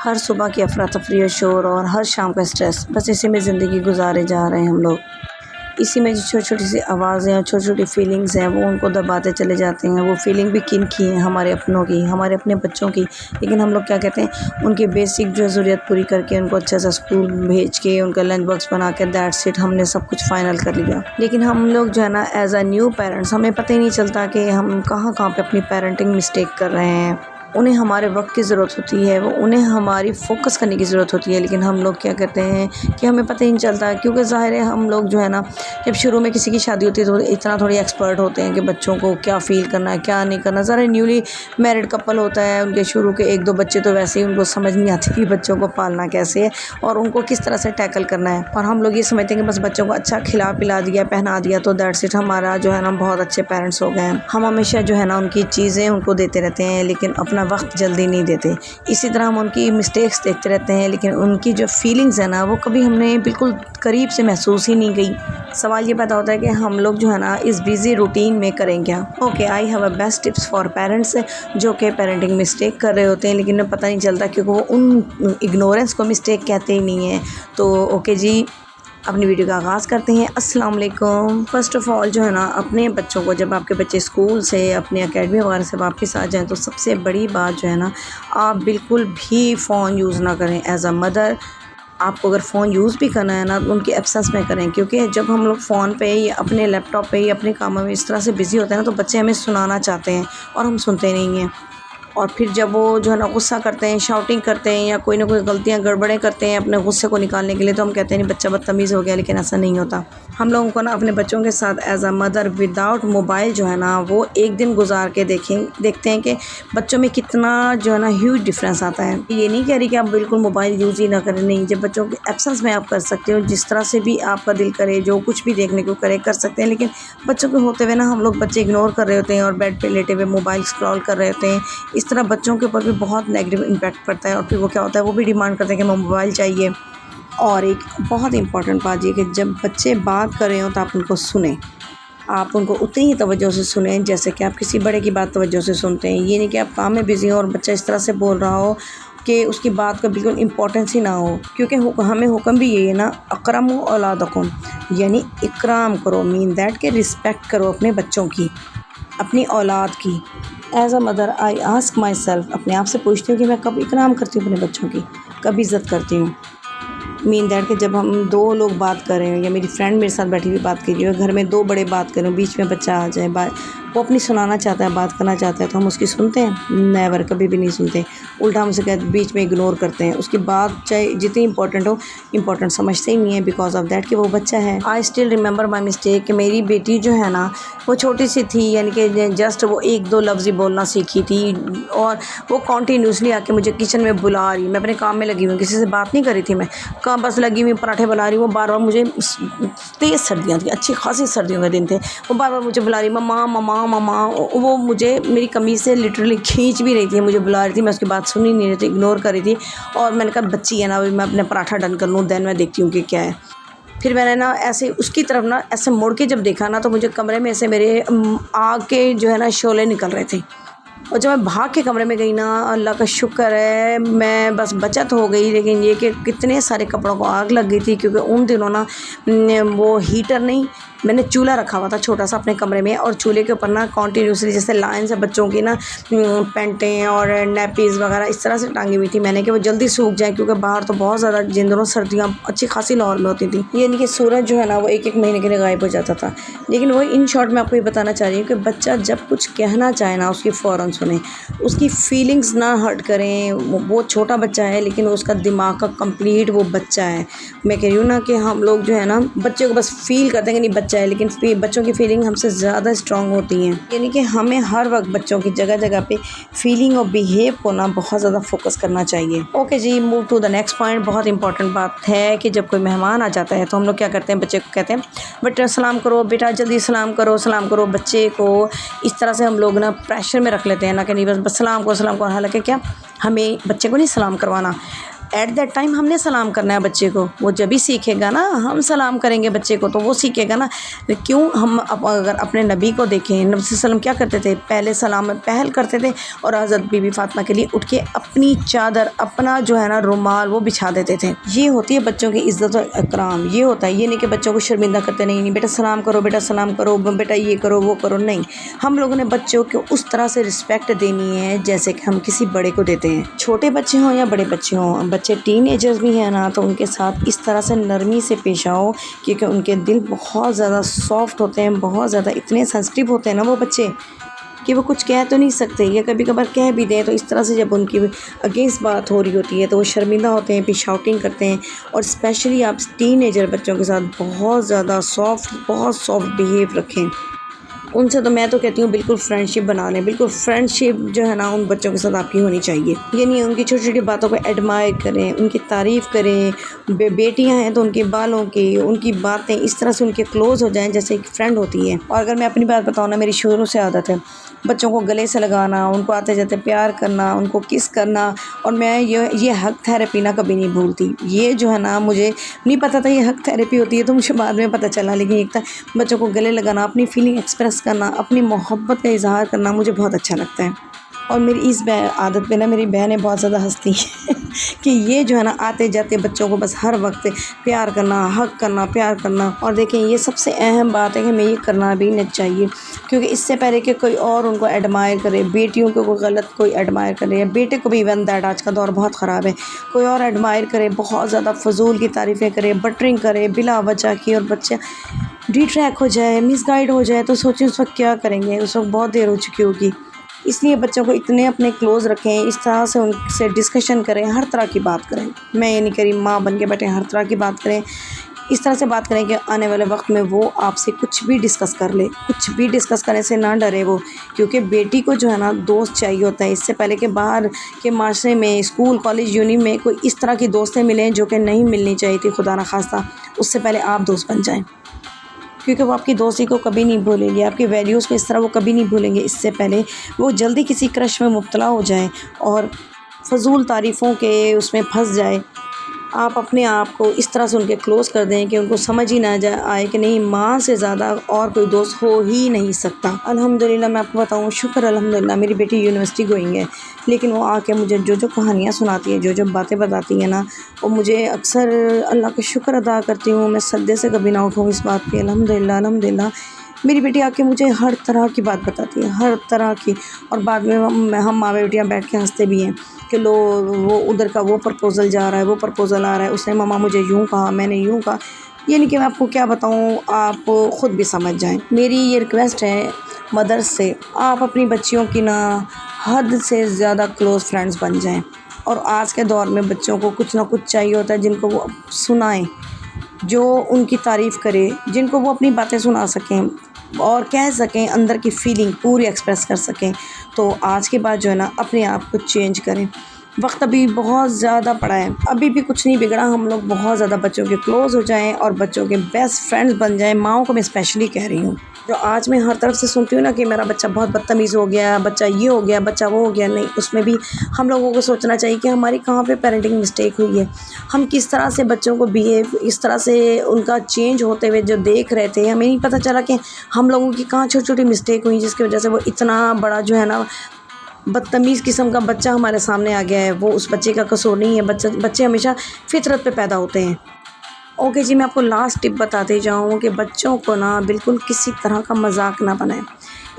हर सुबह की अफरा तफरी और शोर और हर शाम का स्ट्रेस, बस इसी में ज़िंदगी गुजारे जा रहे हैं हम लोग। इसी में जो छोटी छोटी सी आवाज़ें और छोटी छोटी फीलिंग्स हैं वो उनको दबाते चले जाते हैं। वो फीलिंग भी किन की हैं? हमारे अपनों की, हमारे अपने बच्चों की। लेकिन हम लोग क्या कहते हैं, उनकी बेसिक जो ज़रूरत पूरी करके उनको अच्छा सा स्कूल भेज के उनका लंच बॉक्स बना के दैट्स इट, हमने सब कुछ फ़ाइनल कर लिया। लेकिन हम लोग जो है ना, एज़ अ न्यू पेरेंट्स, हमें पता ही नहीं चलता कि हम कहाँ कहाँ पे अपनी पेरेंटिंग मिस्टेक कर रहे हैं। उन्हें हमारे वक्त की ज़रूरत होती है, वो उन्हें हमारी फ़ोकस करने की ज़रूरत होती है। लेकिन हम लोग क्या करते हैं कि हमें पता ही नहीं चलता, क्योंकि ज़ाहिर है हम लोग जो है ना, जब शुरू में किसी की शादी होती है तो इतना थोड़ी एक्सपर्ट होते हैं कि बच्चों को क्या फ़ील करना है, क्या नहीं करना। ज़रा न्यूली मैरिड कपल होता है, उनके शुरू के 1-2 बच्चे तो वैसे ही उनको समझ नहीं आती कि बच्चों को पालना कैसे है और उनको किस तरह से टैकल करना है। और हम लोग ये समझते हैं कि बस बच्चों को अच्छा खिला पिला दिया, पहना दिया तो दैट्स इट, हमारा जो है ना बहुत अच्छे पेरेंट्स हो गए हैं। हम हमेशा जो है ना उनकी चीज़ें उनको देते रहते हैं, लेकिन अपना वक्त जल्दी नहीं देते। इसी तरह हम उनकी मिस्टेक्स देखते रहते हैं, लेकिन उनकी जो फीलिंग्स है ना, वो कभी हमने बिल्कुल करीब से महसूस ही नहीं की। सवाल ये पैदा होता है कि हम लोग जो है ना इस बिज़ी रूटीन में करें क्या। Okay, I have a best tips for parents जो कि पेरेंटिंग मिस्टेक कर रहे होते हैं, लेकिन उन्हें पता नहीं चलता क्योंकि वो उन इग्नोरेंस को मिस्टेक कहते ही नहीं हैं। तो ओके जी, अपनी वीडियो का आगाज़ करते हैं। अस्सलाम वालेकुम। फ़र्स्ट ऑफ़ ऑल जो है ना, अपने बच्चों को जब आपके बच्चे स्कूल से अपने एकेडमी वगैरह से वापस आ जाएँ तो सबसे बड़ी बात जो है ना, आप बिल्कुल भी फ़ोन यूज़ ना करें। एज़ अ मदर, आपको अगर फ़ोन यूज़ भी करना है ना तो उनकी एब्सेंस में करें, क्योंकि जब हम लोग फ़ोन पे या अपने लैपटॉप पे या अपने कामों में इस तरह से बिज़ी होते हैं ना, तो बच्चे हमें सुनाना चाहते हैं और हम सुनते नहीं हैं। और फिर जब वो जो है ना गुस्सा करते हैं, शाउटिंग करते हैं या कोई ना कोई गलतियाँ गड़बड़ें करते हैं अपने गुस्से को निकालने के लिए, तो हम कहते हैं नहीं बच्चा बदतमीज़ हो गया, लेकिन ऐसा नहीं होता। हम लोगों को ना अपने बच्चों के साथ as a mother without mobile जो है ना, वो एक दिन गुजार के देखते हैं कि बच्चों में कितना जो है ना ह्यूज डिफरेंस आता है। ये नहीं कह रही कि आप बिल्कुल मोबाइल यूज़ ही ना करें, नहीं, जब बच्चों के एब्सेंस में आप कर सकते हो, जिस तरह से भी आपका दिल करे, जो कुछ भी देखने को करे कर सकते हैं। लेकिन बच्चों के होते हुए ना हम लोग बच्चे इग्नोर कर रहे होते हैं और बेड पे लेटे हुए मोबाइल स्क्रॉल कर रहे होते हैं। इस तरह बच्चों के ऊपर भी बहुत नेगेटिव इम्पैक्ट पड़ता है और फिर वो क्या होता है, वो भी डिमांड करते हैं कि हमें मोबाइल चाहिए। और एक बहुत इंपॉर्टेंट बात ये कि जब बच्चे बात कर रहे हो तो आप उनको सुनें। आप उनको उतनी ही तवज्जो से सुनें जैसे कि आप किसी बड़े की बात तवज्जो से सुनते हैं। ये नहीं कि आप काम में बिज़ी हो और बच्चा इस तरह से बोल रहा हो कि उसकी बात का बिल्कुल इम्पोर्टेंस ही ना हो। क्योंकि हमें हुक्म भी ये है ना, अकरमु औलादकुम, यानी इकराम करो, मीन दैट के रिस्पेक्ट करो अपने बच्चों की, अपनी औलाद की। As a mother I ask my self, अपने आप से पूछती हूँ कि मैं कब इकराम करती हूँ अपने बच्चों की, कब इज़्ज़त करती हूँ। मीन दैट कि जब हम 2 लोग बात कर रहे हो या मेरी फ्रेंड मेरे साथ बैठी हुई बात कर रही हो, घर में 2 बड़े बात कर रहे हो, बीच में बच्चा आ जाए, वो अपनी सुनाना चाहता है, बात करना चाहता है, तो हम उसकी सुनते हैं? नेवर, कभी भी नहीं सुनते। उल्टा हम उसे बीच में इग्नोर करते हैं। उसकी बात चाहे जितनी इंपॉर्टेंट हो, इंपॉर्टेंट समझते ही नहीं है, बिकॉज ऑफ दैट कि वो बच्चा है। I still remember my mistake कि मेरी बेटी जो है ना, वो छोटी सी थी, यानी कि जस्ट वो 1-2 लफ्ज़ ही बोलना सीखी थी और वो कॉन्टीन्यूसली आके मुझे किचन में बुला रही। मैं अपने काम में लगी हुई, किसी से बात नहीं कर रही थी, मैं काम बस लगी हुई, पराठे बना रही हूँ। वो बार बार मुझे, तेज़ सर्दियाँ थी, अच्छी खासी सर्दियों के दिन थे, वो बार बार मुझे बुला रही, मम्मा मम्मा मम्मा। वो मुझे मेरी कमीज़ से लिटरली खींच भी रही थी, मुझे बुला रही थी, मैं उसकी बात सुन ही नहीं रही थी, इग्नोर कर रही थी। और मैंने कहा बच्ची है ना, अभी मैं अपना पराठा डन कर लूँ, देन मैं देखती हूँ कि क्या है। फिर मैंने ना ऐसे उसकी तरफ ना ऐसे मुड़ के जब देखा ना, तो मुझे कमरे में से मेरे आग के जो है ना शोले निकल रहे थे। और जब मैं भाग के कमरे में गई ना, अल्लाह का शुक्र है मैं बस बचत हो गई। लेकिन ये कि कितने सारे कपड़ों को आग लग गई थी, क्योंकि उन दिनों ना वो हीटर नहीं, मैंने चूल्हा रखा हुआ था छोटा सा अपने कमरे में, और चूल्हे के ऊपर ना कॉन्टीन्यूसली जैसे लाइन से बच्चों की ना पेंटें और नैपीज़ वगैरह इस तरह से टांगी हुई थी मैंने, कि वो जल्दी सूख जाए, क्योंकि बाहर तो बहुत ज़्यादा जिन दिनों सर्दियाँ अच्छी खासी लाहौर में होती थी, यानी कि सूरज जो है ना वो 1-1 महीने के लिए गायब हो जाता था। लेकिन वो इन शॉर्ट मैं आपको ये बताना चाह रही हूँ कि बच्चा जब कुछ कहना चाहे ना, उसकी फ़ौरन सुने, उसकी फीलिंग्स ना हर्ट करें। वो छोटा बच्चा है, लेकिन उसका दिमाग का कंप्लीट वो बच्चा है। मैं कह रही हूँ ना कि हम लोग जो है ना बच्चे को बस फील करते हैं कि नहीं बच्चा है, लेकिन बच्चों की फीलिंग हमसे ज़्यादा स्ट्रॉन्ग होती हैं। यानी कि हमें हर वक्त बच्चों की जगह जगह पे फीलिंग और बिहेव को ना बहुत ज़्यादा फोकस करना चाहिए। ओके जी, move to the next point. बहुत इंपॉर्टेंट बात है कि जब कोई मेहमान आ जाता है तो हम लोग क्या करते हैं, बच्चे को कहते हैं बेटा सलाम करो, बेटा जल्दी सलाम करो, सलाम करो। बच्चे को इस तरह से हम लोग ना प्रेशर में रख लेते हैं ना, कि नहीं बस सलाम करो, हालांकि क्या हमें बच्चे को नहीं सलाम करवाना, एट दैट टाइम हमने सलाम करना है बच्चे को। वो जब भी सीखेगा ना, हम सलाम करेंगे बच्चे को तो वो सीखेगा ना। क्यों हम अगर अपने नबी को देखें, नबी सल्लम क्या करते थे, पहले सलाम में पहल करते थे और हज़रत बीबी फातिमा के लिए उठ के अपनी चादर, अपना जो है ना रुमाल वो बिछा देते थे। ये होती है बच्चों की इज़्ज़त और इकराम। ये होता है, ये नहीं कि बच्चों को शर्मिंदा करते, नहीं बेटा सलाम करो, बेटा सलाम करो, बेटा ये करो वो करो, नहीं। हम लोगों ने बच्चों को उस तरह से रिस्पेक्ट देनी है जैसे कि हम किसी बड़े को देते हैं। छोटे बच्चे हों या बड़े बच्चे हों, बच्चे टीनेजर्स भी हैं ना, तो उनके साथ इस तरह से नरमी से पेश आओ, क्योंकि उनके दिल बहुत ज़्यादा सॉफ्ट होते हैं, बहुत ज़्यादा इतने सेंसिटिव होते हैं ना वो बच्चे कि वो कुछ कह तो नहीं सकते, या कभी कभार कह भी दें तो इस तरह से जब उनकी अगेंस्ट बात हो रही होती है तो वो शर्मिंदा होते हैं, फिर शाउटिंग करते हैं। और स्पेशली आप टीनेजर बच्चों के साथ बहुत ज़्यादा बहुत सॉफ्ट बिहेव रखें उनसे। तो मैं तो कहती हूँ बिल्कुल फ्रेंडशिप बना लें, बिल्कुल फ्रेंडशिप जो है ना उन बच्चों के साथ आपकी होनी चाहिए। ये नहीं उनकी छोटी छोटी बातों को एडमायर करें, उनकी तारीफ़ करें। बेटियां हैं तो उनके बालों की, उनकी बातें इस तरह से उनके क्लोज़ हो जाएं जैसे एक फ्रेंड होती है। और अगर मैं अपनी बात बताऊँ ना, मेरी शुरू से आदत है बच्चों को गले से लगाना, उनको आते जाते प्यार करना, उनको किस करना। और मैं ये हग थेरेपी ना कभी नहीं भूलती। ये जो है ना, मुझे नहीं पता था ये हग थेरेपी होती है, तो मुझे बाद में पता चला। लेकिन एक था बच्चों को गले लगाना, अपनी फीलिंग एक्सप्रेस करना, अपनी मोहब्बत का इजहार करना मुझे बहुत अच्छा लगता है। और मेरी इस आदत पे ना मेरी बहनें बहुत ज़्यादा हंसती हैं कि ये जो है ना आते जाते बच्चों को बस हर वक्त प्यार करना, हक करना, प्यार करना। और देखें ये सबसे अहम बात है कि हमें ये करना भी नहीं चाहिए, क्योंकि इससे पहले कि कोई और उनको एडमायर करे, बेटियों को कोई गलत कोई एडमायर करे, या बेटे को भी इवन दैट, आज का दौर बहुत ख़राब है, कोई और एडमायर करे, बहुत ज़्यादा फजूल की तारीफ़ें करे, बटरिंग करे बिला वजह की, और बच्चा डिट्रैक हो जाए, मिसगाइड हो जाए, तो सोचें उस वक्त क्या करेंगे, उस वक्त बहुत देर हो चुकी होगी। इसलिए बच्चों को इतने अपने क्लोज़ रखें, इस तरह से उनसे डिस्कशन करें, हर तरह की बात करें। मैं ये नहीं करी माँ बन के बैठे, हर तरह की बात करें, इस तरह से बात करें कि आने वाले वक्त में वो आपसे कुछ भी डिस्कस कर ले, कुछ भी डिस्कस करने से ना डरे वो। क्योंकि बेटी को जो है ना दोस्त चाहिए होता है। इससे पहले कि बाहर के माशरे में, स्कूल कॉलेज यूनि में कोई इस तरह की दोस्तें मिलें जो कि नहीं मिलनी चाहिए थी, खुदा न खास्ता, उससे पहले आप दोस्त बन जाएँ, क्योंकि वो आपकी दोस्ती को कभी नहीं भूलेंगे, आपकी वैल्यूज़ को इस तरह वो कभी नहीं भूलेंगे। इससे पहले वो जल्दी किसी क्रश में मुब्तला हो जाए और फ़जूल तारीफ़ों के उसमें फंस जाए। आप अपने आप को इस तरह से उनके क्लोज़ कर दें कि उनको समझ ही ना आए कि नहीं, माँ से ज़्यादा और कोई दोस्त हो ही नहीं सकता। अल्हम्दुलिल्लाह मैं आपको बताऊँ, शुक्र अल्हम्दुलिल्लाह, मेरी बेटी यूनिवर्सिटी गोइंग है, लेकिन वो आके मुझे जो जो कहानियाँ सुनाती है, जो जो बातें बताती है ना, वो मुझे अक्सर अल्लाह का शुक्र अदा करती हूँ। मैं सजदे से कभी ना उठूँ इस बात पे। अल्हम्दुलिल्लाह अल्हम्दुलिल्लाह मेरी बेटी आके मुझे हर तरह की बात बताती है, हर तरह की। और बाद में हम माँ बेटियाँ बैठ के हंसते भी हैं कि लो वो उधर का वो प्रपोज़ल जा रहा है, वो प्रपोज़ल आ रहा है, उसने मम्मा मुझे यूँ कहा, मैंने यूँ कहा। ये नहीं कि मैं आपको क्या बताऊँ, आप ख़ुद भी समझ जाएं। मेरी ये रिक्वेस्ट है मदर्स से, आप अपनी बच्चियों की ना हद से ज़्यादा क्लोज़ फ्रेंड्स बन जाएं। और आज के दौर में बच्चों को कुछ ना कुछ चाहिए होता है जिनको वो सुनाएं, जो उनकी तारीफ़ करे, जिनको वो अपनी बातें सुना सकें और कह सकें, अंदर की फ़ीलिंग पूरी एक्सप्रेस कर सकें। तो आज के बाद जो है ना अपने आप को चेंज करें। वक्त अभी बहुत ज़्यादा पड़ा है, अभी भी कुछ नहीं बिगड़ा। हम लोग बहुत ज़्यादा बच्चों के क्लोज़ हो जाएं और बच्चों के बेस्ट फ्रेंड्स बन जाएं। माँओं को मैं स्पेशली कह रही हूँ, जो आज मैं हर तरफ से सुनती हूँ ना कि मेरा बच्चा बहुत बदतमीज़ हो गया, बच्चा ये हो गया, बच्चा वो हो गया। नहीं, उसमें भी हम लोगों को सोचना चाहिए कि हमारी कहाँ पे पेरेंटिंग मिस्टेक हुई है। हम किस तरह से बच्चों को बिहेव, इस तरह से उनका चेंज होते हुए जो देख रहे थे, हमें नहीं पता चला कि हम लोगों की कहाँ छोटी छोटी मिस्टेक हुई, जिसकी वजह से वो इतना बड़ा जो है ना बदतमीज़ किस्म का बच्चा हमारे सामने आ गया है। वो उस बच्चे का कसूर नहीं है। बच्चे हमेशा फितरत पे पैदा होते हैं। ओके जी, मैं आपको लास्ट टिप बताते जाऊँ कि बच्चों को ना बिल्कुल किसी तरह का मजाक ना बनाएं।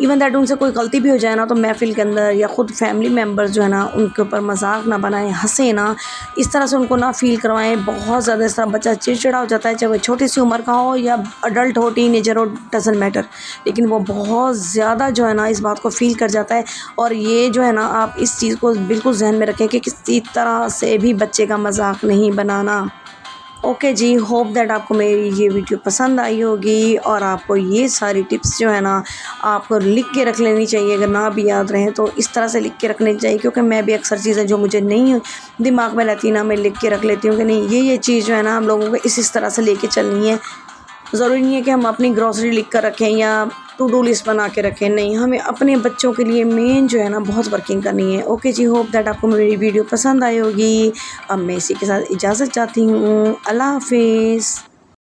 इवन दैट उनसे कोई गलती भी हो जाए ना, तो महफ़िल के अंदर या ख़ुद फैमिली मेम्बर्स जो है ना उनके ऊपर मजाक ना बनाएं, हंसें ना, इस तरह से उनको ना फ़ील करवाएं। बहुत ज़्यादा इस तरह बच्चा चिड़चिड़ा हो जाता है, चाहे वो छोटी सी उम्र का हो या अडल्ट हो, टीनेजर हो, डजंट मैटर, लेकिन वो बहुत ज़्यादा जो है ना इस बात को फ़ील कर जाता है। और ये जो है ना, आप इस चीज़ को बिल्कुल जहन में रखें कि किसी तरह से भी बच्चे का मजाक नहीं बनाना। ओके जी, होप दैट आपको मेरी ये वीडियो पसंद आई होगी और आपको ये सारी टिप्स जो है ना आपको लिख के रख लेनी चाहिए। अगर ना भी याद रहें तो इस तरह से लिख के रखनी चाहिए, क्योंकि मैं भी अक्सर चीज़ें जो मुझे नहीं दिमाग में रहती ना, मैं लिख के रख लेती हूँ कि नहीं ये चीज़ जो है ना हम लोगों को इस तरह से लेके चलनी है। ज़रूरी नहीं है कि हम अपनी ग्रॉसरी लिख कर रखें या टू डू लिस्ट बना के रखें, नहीं, हमें अपने बच्चों के लिए मेन जो है ना बहुत वर्किंग करनी है। ओके जी, होप दैट आपको मेरी वीडियो पसंद आई होगी। अब मैं इसी के साथ इजाज़त चाहती हूँ। अल्लाह हाफिज़।